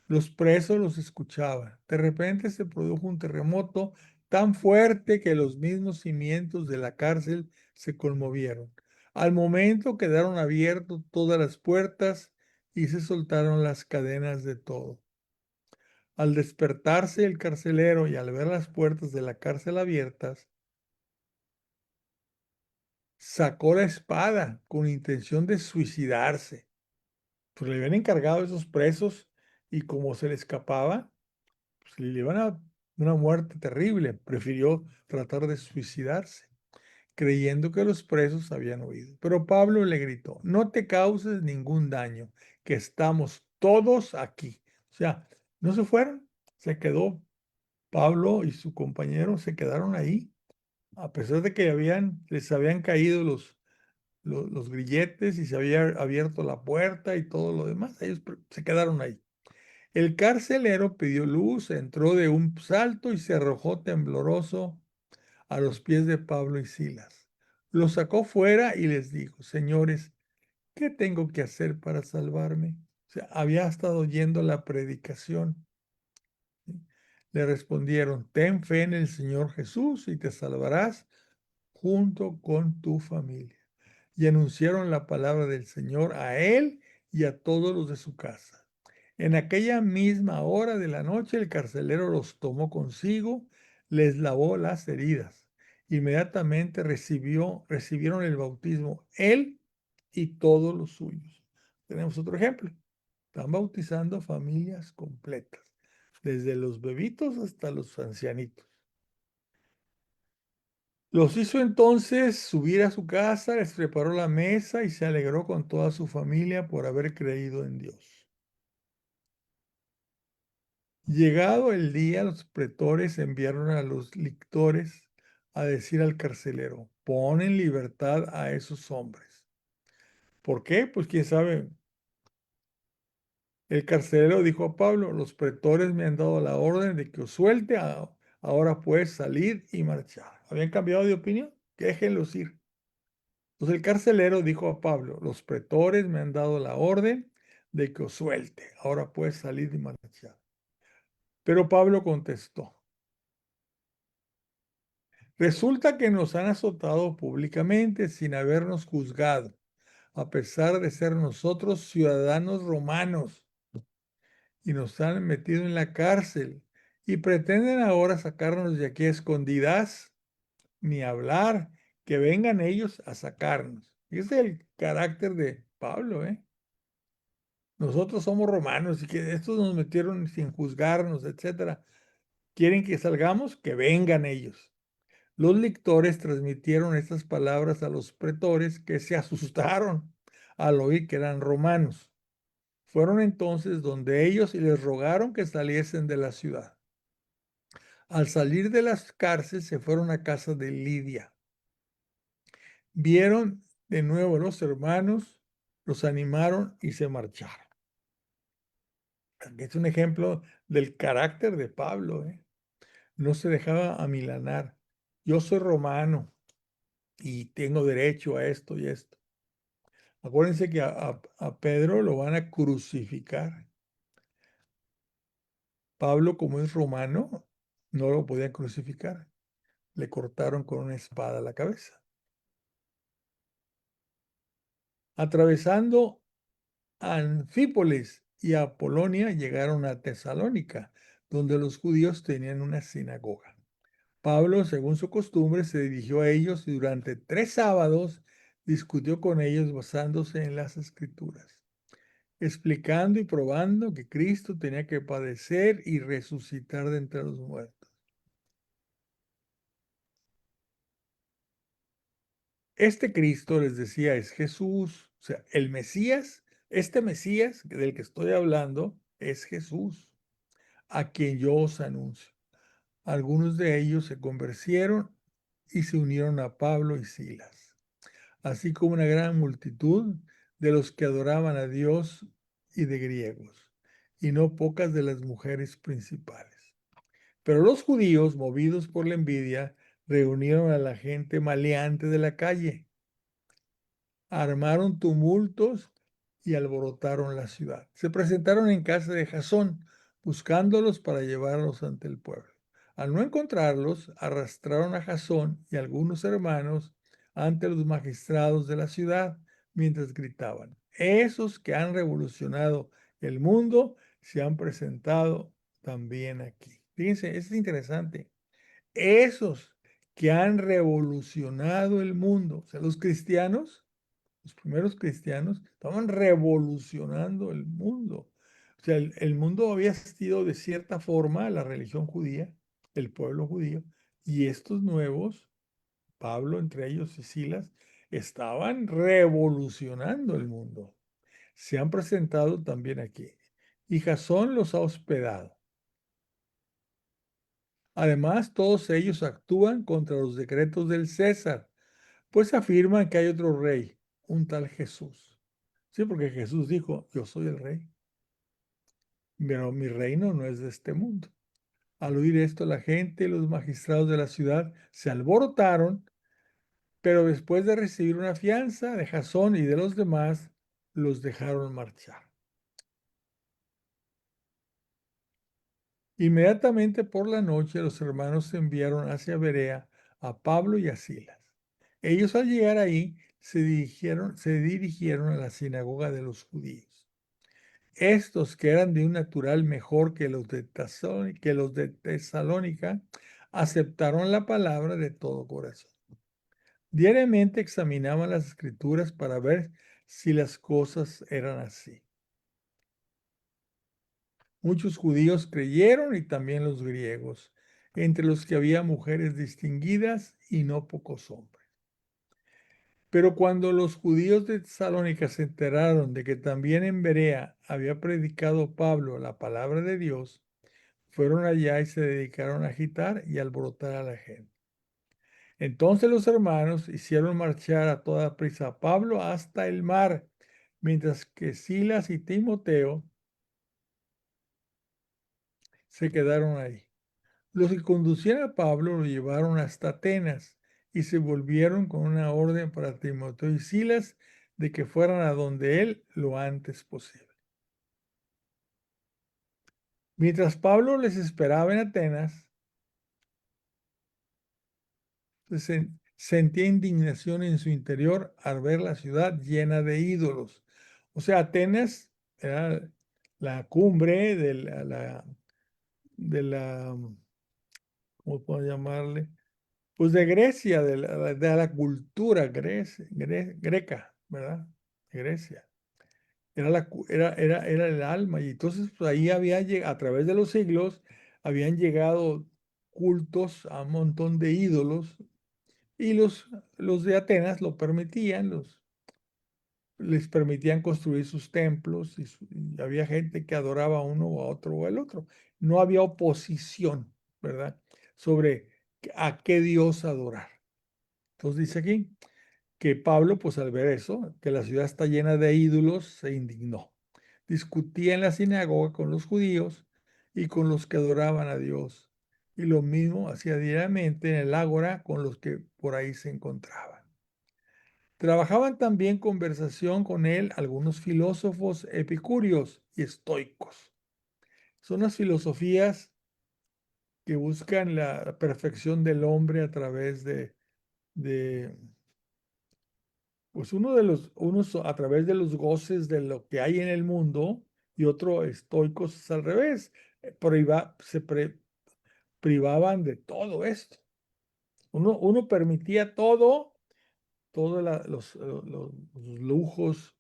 Los presos los escuchaban. De repente se produjo un terremoto tan fuerte que los mismos cimientos de la cárcel se conmovieron. Al momento quedaron abiertas todas las puertas y se soltaron las cadenas de todo. Al despertarse el carcelero y al ver las puertas de la cárcel abiertas, sacó la espada con intención de suicidarse. Pues le habían encargado a esos presos y como se le escapaba, pues le iban a una muerte terrible. Prefirió tratar de suicidarse, creyendo que los presos habían huido. Pero Pablo le gritó: no te causes ningún daño, que estamos todos aquí. O sea, no se fueron, se quedó Pablo y su compañero, se quedaron ahí, a pesar de que les habían caído los grilletes y se había abierto la puerta y todo lo demás. Ellos se quedaron ahí. El carcelero pidió luz, entró de un salto y se arrojó tembloroso a los pies de Pablo y Silas. Los sacó fuera y les dijo: señores, ¿qué tengo que hacer para salvarme? O sea, había estado oyendo la predicación. ¿Sí? Le respondieron: ten fe en el Señor Jesús y te salvarás junto con tu familia. Y anunciaron la palabra del Señor a él y a todos los de su casa. En aquella misma hora de la noche el carcelero los tomó consigo, les lavó las heridas. Inmediatamente recibieron el bautismo él y todos los suyos. Tenemos otro ejemplo. Están bautizando familias completas, desde los bebitos hasta los ancianitos. Los hizo entonces subir a su casa, les preparó la mesa y se alegró con toda su familia por haber creído en Dios. Llegado el día, los pretores enviaron a los lictores a decir al carcelero: pon en libertad a esos hombres. ¿Por qué? Pues quién sabe. El carcelero dijo a Pablo: los pretores me han dado la orden de que os suelte, ahora puedes salir y marchar. ¿Habían cambiado de opinión? Déjenlos ir. Entonces el carcelero dijo a Pablo: los pretores me han dado la orden de que os suelte, ahora puedes salir y marchar. Pero Pablo contestó: resulta que nos han azotado públicamente sin habernos juzgado, a pesar de ser nosotros ciudadanos romanos, y nos han metido en la cárcel y pretenden ahora sacarnos de aquí a escondidas. Ni hablar, que vengan ellos a sacarnos. Ese es el carácter de Pablo, ¿eh? Nosotros somos romanos y que estos nos metieron sin juzgarnos, etcétera. ¿Quieren que salgamos? Que vengan ellos. Los lictores transmitieron estas palabras a los pretores, que se asustaron al oír que eran romanos. Fueron entonces donde ellos y les rogaron que saliesen de la ciudad. Al salir de las cárceles se fueron a casa de Lidia. Vieron de nuevo a los hermanos, los animaron y se marcharon. Es un ejemplo del carácter de Pablo, ¿eh? No se dejaba amilanar. Yo soy romano y tengo derecho a esto y esto. Acuérdense que a Pedro lo van a crucificar. Pablo, como es romano, no lo podían crucificar. Le cortaron con una espada la cabeza. Atravesando Anfípolis y Apolonia, llegaron a Tesalónica, donde los judíos tenían una sinagoga. Pablo, según su costumbre, se dirigió a ellos y durante 3 sábados discutió con ellos basándose en las Escrituras, explicando y probando que Cristo tenía que padecer y resucitar de entre los muertos. Este Cristo, les decía, es Jesús. O sea, el Mesías, este Mesías del que estoy hablando, es Jesús, a quien yo os anuncio. Algunos de ellos se convirtieron y se unieron a Pablo y Silas, así como una gran multitud de los que adoraban a Dios y de griegos, y no pocas de las mujeres principales. Pero los judíos, movidos por la envidia, reunieron a la gente maleante de la calle, armaron tumultos y alborotaron la ciudad. Se presentaron en casa de Jasón, buscándolos para llevarlos ante el pueblo. Al no encontrarlos, arrastraron a Jasón y algunos hermanos ante los magistrados de la ciudad, mientras gritaban: esos que han revolucionado el mundo se han presentado también aquí. Fíjense, es interesante. Esos que han revolucionado el mundo. O sea, los cristianos, los primeros cristianos, estaban revolucionando el mundo. O sea, el mundo había asistido de cierta forma a la religión judía, el pueblo judío, y estos nuevos, Pablo entre ellos y Silas, estaban revolucionando el mundo. Se han presentado también aquí. Y Jasón los ha hospedado. Además, todos ellos actúan contra los decretos del César, pues afirman que hay otro rey, un tal Jesús. Sí, porque Jesús dijo, yo soy el rey, pero mi reino no es de este mundo. Al oír esto, la gente y los magistrados de la ciudad se alborotaron, pero después de recibir una fianza de Jasón y de los demás, los dejaron marchar. Inmediatamente por la noche los hermanos enviaron hacia Berea a Pablo y a Silas. Ellos al llegar ahí se dirigieron a la sinagoga de los judíos. Estos, que eran de un natural mejor que los de Tesalónica, aceptaron la palabra de todo corazón. Diariamente examinaban las escrituras para ver si las cosas eran así. Muchos judíos creyeron y también los griegos, entre los que había mujeres distinguidas y no pocos hombres. Pero cuando los judíos de Tesalónica se enteraron de que también en Berea había predicado Pablo la palabra de Dios, fueron allá y se dedicaron a agitar y alborotar a la gente. Entonces los hermanos hicieron marchar a toda prisa a Pablo hasta el mar, mientras que Silas y Timoteo se quedaron ahí. Los que conducían a Pablo lo llevaron hasta Atenas y se volvieron con una orden para Timoteo y Silas de que fueran a donde él lo antes posible. Mientras Pablo les esperaba en Atenas, sentía indignación en su interior al ver la ciudad llena de ídolos. O sea, Atenas era la cumbre de la, ¿cómo puedo llamarle? Pues de Grecia, de la cultura greca, ¿verdad? De Grecia. Era el alma. Y entonces pues, ahí a través de los siglos, habían llegado cultos a un montón de ídolos. Y los de Atenas lo permitían, les permitían construir sus templos y había gente que adoraba a uno o a otro o al otro. No había oposición, ¿verdad? Sobre a qué Dios adorar. Entonces dice aquí que Pablo, pues al ver eso, que la ciudad está llena de ídolos, se indignó. Discutía en la sinagoga con los judíos y con los que adoraban a Dios. Y lo mismo hacía diariamente en el ágora con los que por ahí se encontraban. Trabajaban también conversación con él algunos filósofos epicúreos y estoicos. Son las filosofías que buscan la perfección del hombre a través pues unos a través de los goces de lo que hay en el mundo y otro estoicos es al revés. Privaban de todo esto. Uno permitía todos los lujos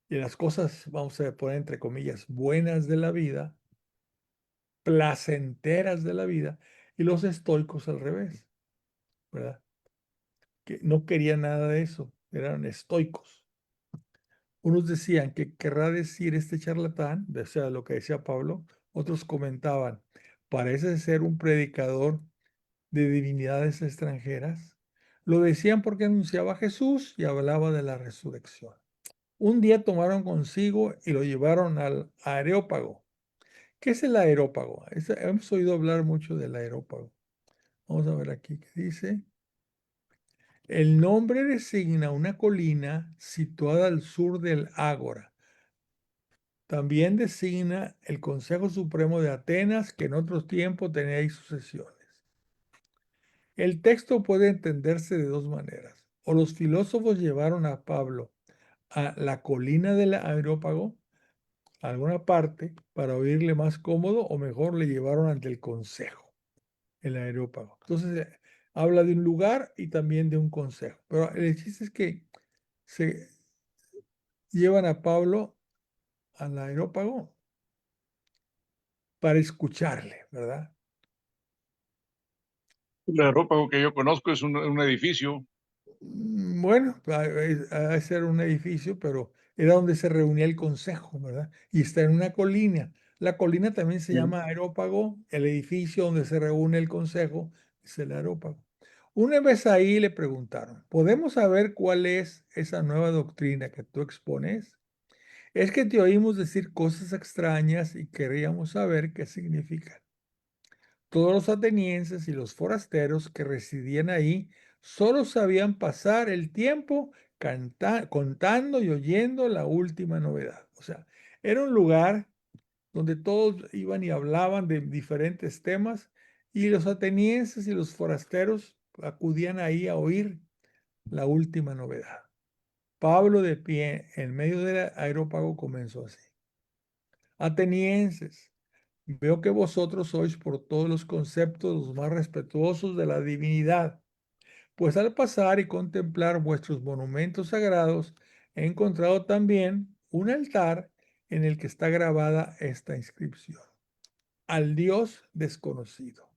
y las cosas, vamos a poner entre comillas, buenas de la vida, placenteras de la vida, y los estoicos al revés, ¿verdad? Que no querían nada de eso, eran estoicos. Unos decían que querrá decir este charlatán, o sea, lo que decía Pablo, otros comentaban, parece ser un predicador de divinidades extranjeras. Lo decían porque anunciaba a Jesús y hablaba de la resurrección. Un día tomaron consigo y lo llevaron al Areópago. ¿Qué es el Areópago? Hemos oído hablar mucho del Areópago. Vamos a ver aquí qué dice. El nombre designa una colina situada al sur del Ágora. También designa el Consejo Supremo de Atenas, que en otros tiempos tenía ahí sus sesiones. El texto puede entenderse de dos maneras. O los filósofos llevaron a Pablo a la colina del Areópago, a alguna parte, para oírle más cómodo, o mejor le llevaron ante el consejo, el Areópago. Entonces, Habla de un lugar y también de un consejo. Pero el chiste es que se llevan a Pablo al aerópago para escucharle, ¿verdad? El aerópago que yo conozco es un edificio. Bueno, ha de ser un edificio, pero era donde se reunía el consejo, ¿verdad? Y está en una colina. La colina también se llama aerópago, el edificio donde se reúne el consejo es el aerópago. Una vez ahí le preguntaron, ¿podemos saber cuál es esa nueva doctrina que tú expones? Es que te oímos decir cosas extrañas y queríamos saber qué significan. Todos los atenienses y los forasteros que residían ahí solo sabían pasar el tiempo contando y oyendo la última novedad. O sea, era un lugar donde todos iban y hablaban de diferentes temas y los atenienses y los forasteros acudían ahí a oír la última novedad. Pablo, de pie en medio del aerópago, comenzó así: Atenienses, veo que vosotros sois por todos los conceptos los más respetuosos de la divinidad, pues al pasar y contemplar vuestros monumentos sagrados, he encontrado también un altar en el que está grabada esta inscripción: al Dios desconocido.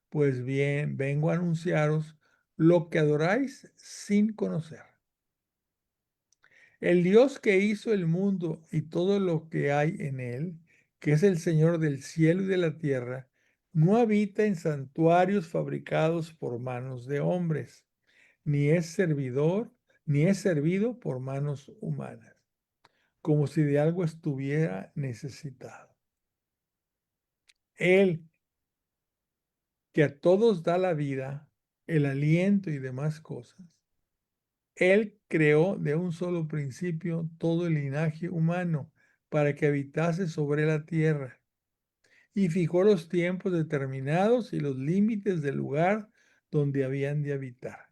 Pues bien, vengo a anunciaros lo que adoráis sin conocer. El Dios que hizo el mundo y todo lo que hay en él, que es el Señor del cielo y de la tierra, no habita en santuarios fabricados por manos de hombres, ni es servidor, ni es servido por manos humanas, como si de algo estuviera necesitado. Él, que a todos da la vida, el aliento y demás cosas, Él creó de un solo principio todo el linaje humano para que habitase sobre la tierra y fijó los tiempos determinados y los límites del lugar donde habían de habitar,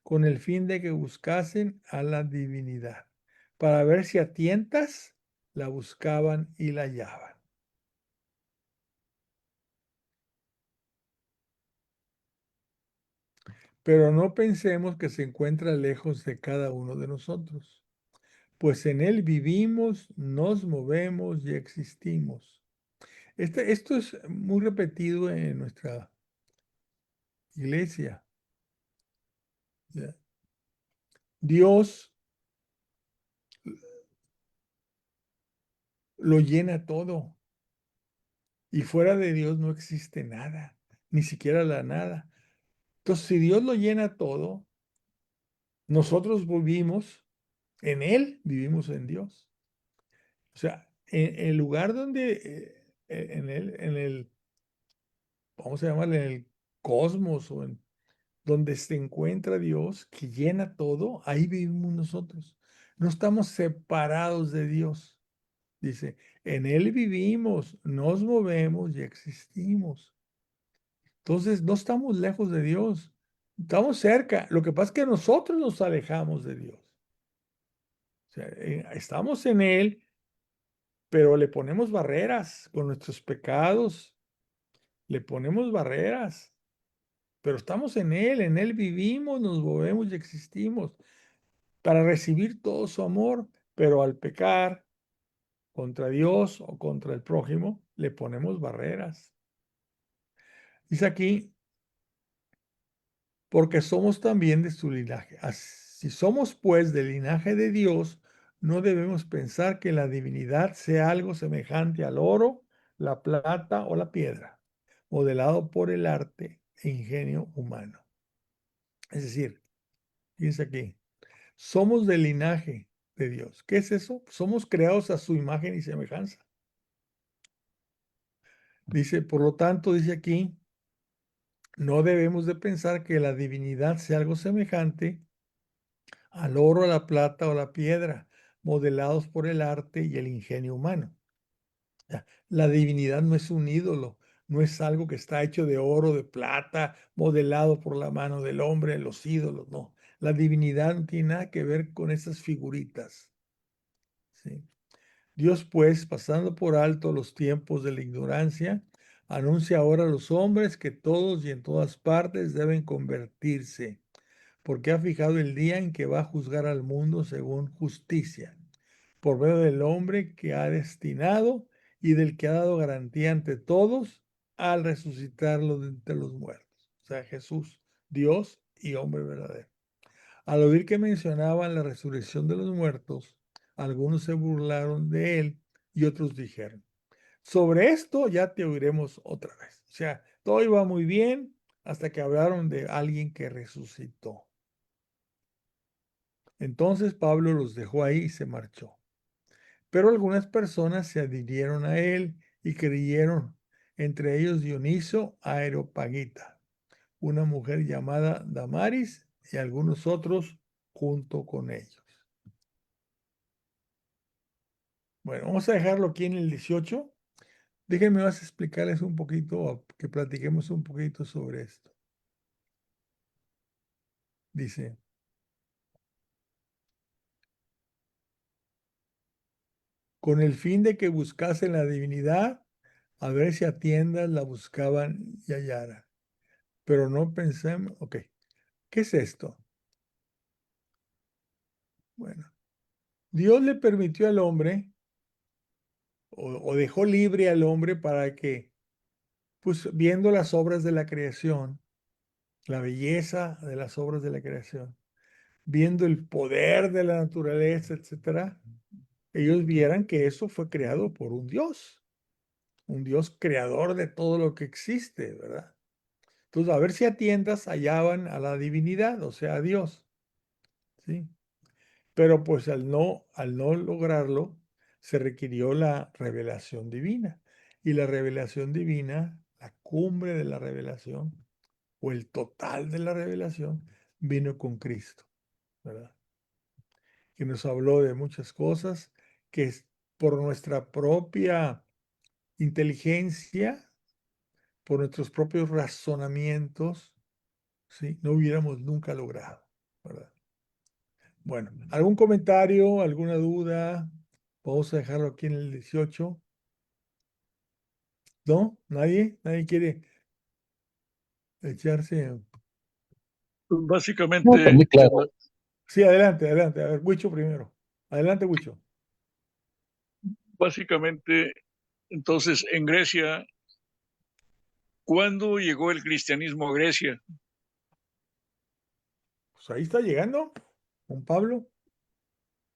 con el fin de que buscasen a la divinidad, para ver si a tientas la buscaban y la hallaban. Pero no pensemos que se encuentra lejos de cada uno de nosotros, pues en Él vivimos, nos movemos y existimos. Esto es muy repetido en nuestra iglesia. ¿Ya? Dios lo llena todo y fuera de Dios no existe nada, ni siquiera la nada. Entonces, si Dios lo llena todo, nosotros vivimos en Él, vivimos en Dios. O sea, en el lugar donde, vamos a llamarle, en el cosmos o en donde se encuentra Dios, que llena todo, ahí vivimos nosotros. No estamos separados de Dios. Dice, en Él vivimos, nos movemos y existimos. Entonces, no estamos lejos de Dios. Estamos cerca. Lo que pasa es que nosotros nos alejamos de Dios. O sea, estamos en Él, pero le ponemos barreras con nuestros pecados. Le ponemos barreras. Pero estamos en Él vivimos, nos movemos y existimos para recibir todo su amor, pero al pecar contra Dios o contra el prójimo, le ponemos barreras. Dice aquí, porque somos también de su linaje. Si somos pues del linaje de Dios, no debemos pensar que la divinidad sea algo semejante al oro, la plata o la piedra, modelado por el arte e ingenio humano. Es decir, fíjense aquí, somos del linaje de Dios. ¿Qué es eso? Somos creados a su imagen y semejanza. Dice, por lo tanto, dice aquí, no debemos de pensar que la divinidad sea algo semejante al oro, a la plata o la piedra, modelados por el arte y el ingenio humano. La divinidad no es un ídolo, no es algo que está hecho de oro, de plata, modelado por la mano del hombre, los ídolos, no. La divinidad no tiene nada que ver con esas figuritas. ¿Sí? Dios, pues, pasando por alto los tiempos de la ignorancia, Anuncia ahora a los hombres que todos y en todas partes deben convertirse, porque ha fijado el día en que va a juzgar al mundo según justicia, por medio del hombre que ha destinado y del que ha dado garantía ante todos al resucitarlo de entre los muertos. O sea, Jesús, Dios y hombre verdadero. Al oír que mencionaban la resurrección de los muertos, algunos se burlaron de él y otros dijeron, sobre esto ya te oiremos otra vez. O sea, todo iba muy bien hasta que hablaron de alguien que resucitó. Entonces Pablo los dejó ahí y se marchó. Pero algunas personas se adhirieron a él y creyeron, entre ellos Dioniso Areopagita, una mujer llamada Damaris y algunos otros junto con ellos. Bueno, vamos a dejarlo aquí en el 18. Déjenme más explicarles un poquito, que platiquemos un poquito sobre esto. Dice, con el fin de que bucasen la divinidad, a ver si a tiendas la buscaban y hallaran. Pero no pensemos, ok, ¿qué es esto? Bueno, Dios le permitió al hombre, o dejó libre al hombre para que, pues viendo las obras de la creación, la belleza de las obras de la creación, viendo el poder de la naturaleza, etcétera, ellos vieran que eso fue creado por un Dios creador de todo lo que existe, ¿verdad? Entonces, a ver si a tientas hallaban a la divinidad, o sea, a Dios, ¿sí? Pero pues al no lograrlo, se requirió la revelación divina. Y la revelación divina, la cumbre de la revelación, o el total de la revelación, vino con Cristo, ¿verdad? Que nos habló de muchas cosas que por nuestra propia inteligencia, por nuestros propios razonamientos, ¿sí? No hubiéramos nunca logrado, ¿verdad? Bueno, ¿algún comentario, alguna duda? Vamos a dejarlo aquí en el 18. ¿No? ¿Nadie? ¿Nadie quiere echarse? No, está Básicamente, muy claro. Sí, adelante, adelante. A ver, Huicho primero. Adelante, Huicho. básicamente, entonces, en Grecia, ¿cuándo llegó el cristianismo a Grecia? Pues ahí está llegando, con Pablo.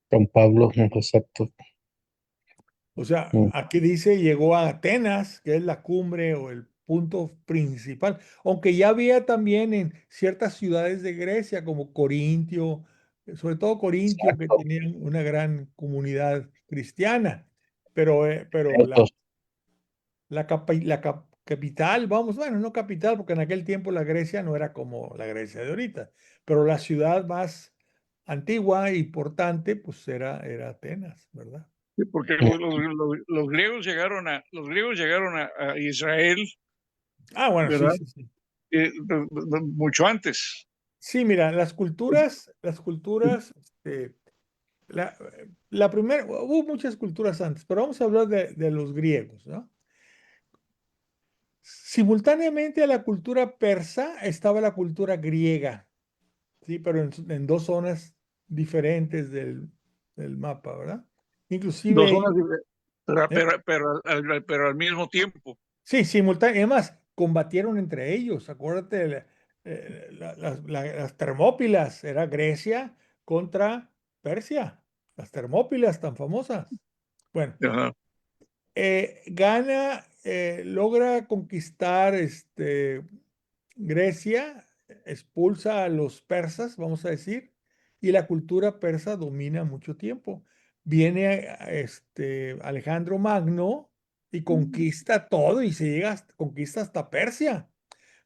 San Pablo, exacto. O sea, aquí dice llegó a Atenas, que es la cumbre o el punto principal, aunque ya había también en ciertas ciudades de Grecia, como Corintio, sobre todo Corintio, que Exacto. tenían una gran comunidad cristiana, pero Cierto. capital, vamos, bueno, no capital, porque en aquel tiempo la Grecia no era como la Grecia de ahorita, pero la ciudad más antigua e importante, pues era Atenas, ¿verdad? Sí, porque los griegos llegaron a Israel, Ah, bueno, sí, ¿verdad? sí, sí. Mucho antes. Sí, mira, las culturas, la, la primera, hubo muchas culturas antes, pero vamos a hablar de los griegos, ¿no? Simultáneamente a la cultura persa estaba la cultura griega, sí, pero en dos zonas diferentes del mapa, ¿verdad? Dos Inclusive zonas ellos, diferentes, ¿eh? pero al mismo tiempo. Sí, simultáneamente, además, combatieron entre ellos. Acuérdate, las Termópilas, era Grecia contra Persia, las Termópilas tan famosas. Bueno, Ajá. logra conquistar Grecia, expulsa a los persas, vamos a decir, y la cultura persa domina mucho tiempo. Viene Alejandro Magno y conquista todo y conquista hasta Persia,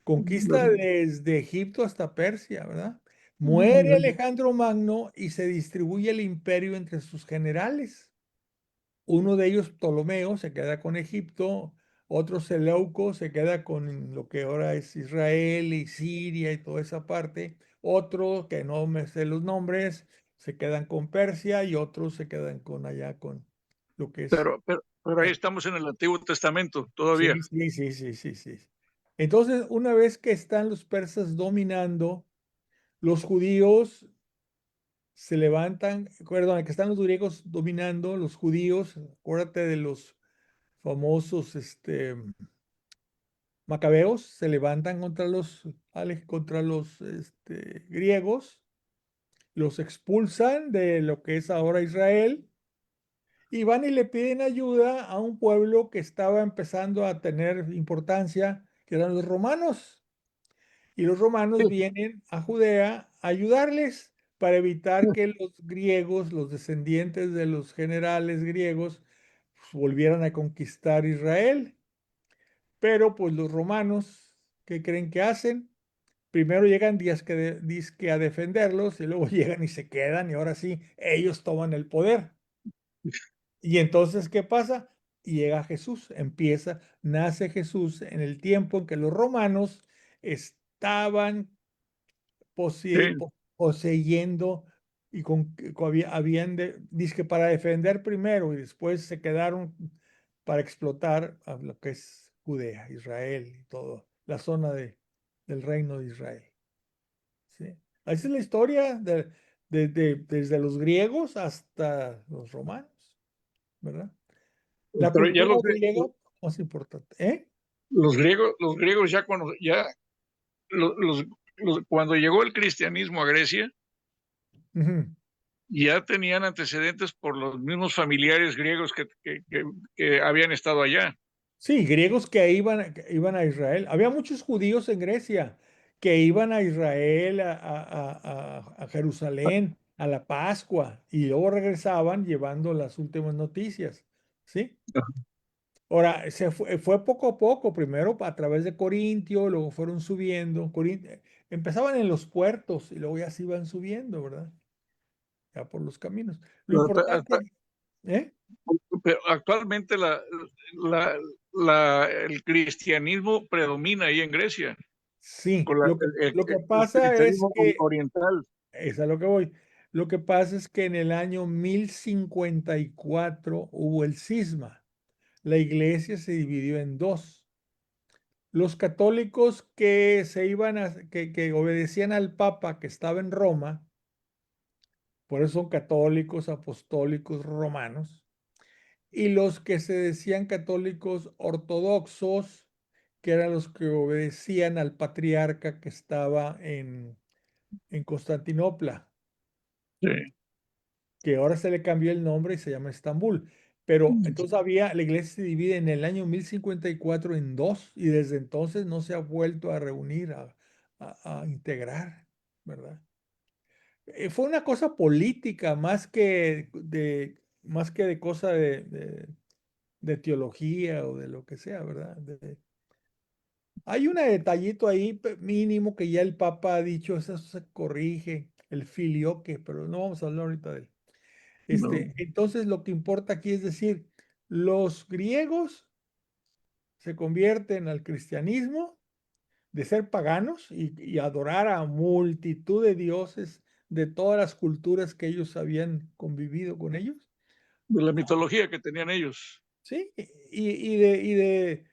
conquista desde Egipto hasta Persia, ¿verdad? Muere Alejandro Magno y se distribuye el imperio entre sus generales. Uno de ellos, Ptolomeo, se queda con Egipto, otro Seleuco se queda con lo que ahora es Israel y Siria y toda esa parte, otro que no me sé los nombres, se quedan con Persia y otros se quedan con allá con lo que es. Pero, pero, Pero ahí estamos en el Antiguo Testamento todavía. Sí. Entonces, una vez que están los persas dominando, los judíos se levantan, perdón, que están los griegos dominando, los judíos, acuérdate de los famosos macabeos, se levantan contra los griegos, los expulsan de lo que es ahora Israel y van y le piden ayuda a un pueblo que estaba empezando a tener importancia, que eran los romanos. Y los romanos Sí. vienen a Judea a ayudarles para evitar que los griegos, los descendientes de los generales griegos, pues, volvieran a conquistar Israel. Pero pues los romanos, ¿qué creen que hacen? Primero llegan dizque a defenderlos y luego llegan y se quedan y ahora sí, ellos toman el poder. Y entonces, ¿qué pasa? Llega Jesús, nace Jesús en el tiempo en que los romanos estaban Sí. poseyendo y habían dizque para defender primero y después se quedaron para explotar a lo que es Judea, Israel y todo, la zona del reino de Israel. ¿Sí? Esa es la historia desde los griegos hasta los romanos, ¿verdad? La Pero ya cultura griega más importante, ¿eh? los griegos ya cuando llegó el cristianismo a Grecia, Ujú. ya tenían antecedentes por los mismos familiares griegos que habían estado allá. Sí, griegos que iban a Israel. Había muchos judíos en Grecia que iban a Israel, a Jerusalén, a la Pascua, y luego regresaban llevando las últimas noticias. ¿Sí? Ahora, fue poco a poco, primero a través de Corintio, luego fueron subiendo. Empezaban en los puertos y luego ya se iban subiendo, ¿verdad? Ya por los caminos. Lo importante, ¿eh? Pero actualmente el cristianismo predomina ahí en Grecia, Sí, con lo que el pasa es cristianismo que oriental. es a lo que voy. Lo que pasa es que en el año 1054 hubo el cisma. La iglesia se dividió en dos. Los católicos que obedecían al Papa que estaba en Roma, por eso son católicos, apostólicos, romanos, y los que se decían católicos ortodoxos, que eran los que obedecían al patriarca que estaba en Constantinopla, Sí. que ahora se le cambió el nombre y se llama Estambul. Pero entonces la iglesia se divide en el año 1054 en dos y desde entonces no se ha vuelto a reunir, a integrar, ¿verdad? Fue una cosa política más que de cosa de teología o de lo que sea, ¿verdad? Hay un detallito ahí mínimo que ya el Papa ha dicho, eso se corrige, el filioque, pero no vamos a hablar ahorita de él. No. Entonces lo que importa aquí es decir, los griegos se convierten al cristianismo de ser paganos y adorar a multitud de dioses de todas las culturas que ellos habían convivido con ellos, De la mitología que tenían ellos. ¿sí? Y de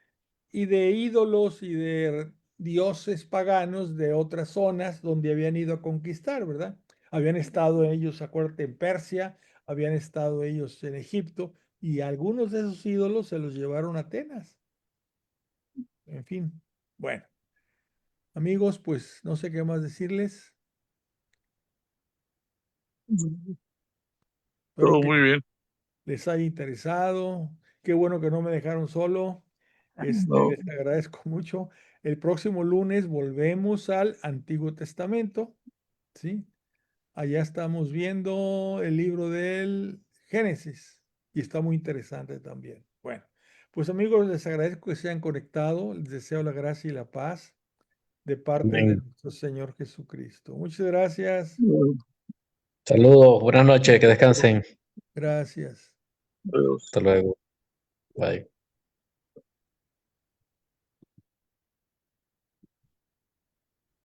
ídolos y de dioses paganos de otras zonas donde habían ido a conquistar, ¿verdad? Habían estado ellos, acuérdate, en Persia, habían estado ellos en Egipto y algunos de esos ídolos se los llevaron a Atenas. En fin, bueno, amigos, pues no sé qué más decirles. Espero Todo que muy bien. les haya interesado. Qué bueno que no me dejaron solo. No, Les agradezco mucho. El próximo lunes volvemos al Antiguo Testamento, ¿sí? Allá estamos viendo el libro del Génesis y está muy interesante también. Bueno, pues amigos, les agradezco que se hayan conectado. Les deseo la gracia y la paz de parte de Amén. nuestro Señor Jesucristo. Muchas gracias. Saludos, buenas noches, que descansen. Gracias. Dios. Hasta luego. Bye.